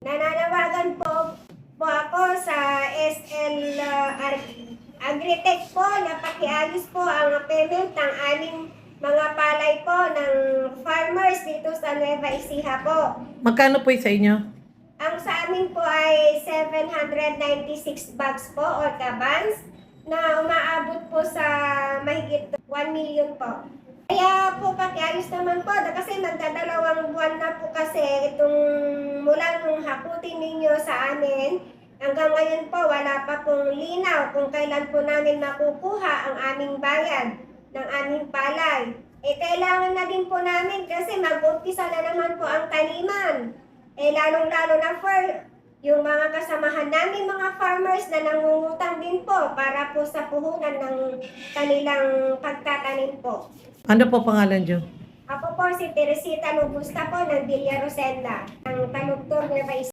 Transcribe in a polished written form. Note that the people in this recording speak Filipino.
Nananawagan po ako sa SL Agritech po na pakiayos po ang payment ng aming mga palay po ng farmers dito sa Nueva Ecija po. Magkano po sa inyo? Ang sa amin po ay 796 bags po or kabans na umaabot po sa mahigit 1 million po. Kaya po pakiayos naman po kasi magdadalawang buwan na po kasi itong mula nung hakutin ninyo sa amin. Hanggang ngayon po wala pa pong linaw kung kailan po namin makukuha ang aming bayad ng aming palay. Kailangan na din po namin kasi mag-umpisa na naman po ang taniman. Lalong-lalo na for yung mga kasamahan namin mga farmers na nangungutang din po para po sa puhunan ng kanilang pagtatanim po. Ano po pangalan niyo? Ako po si Teresita Lubusta po ng Villa Rosenda, ng Talugtog, Nueva Ecija.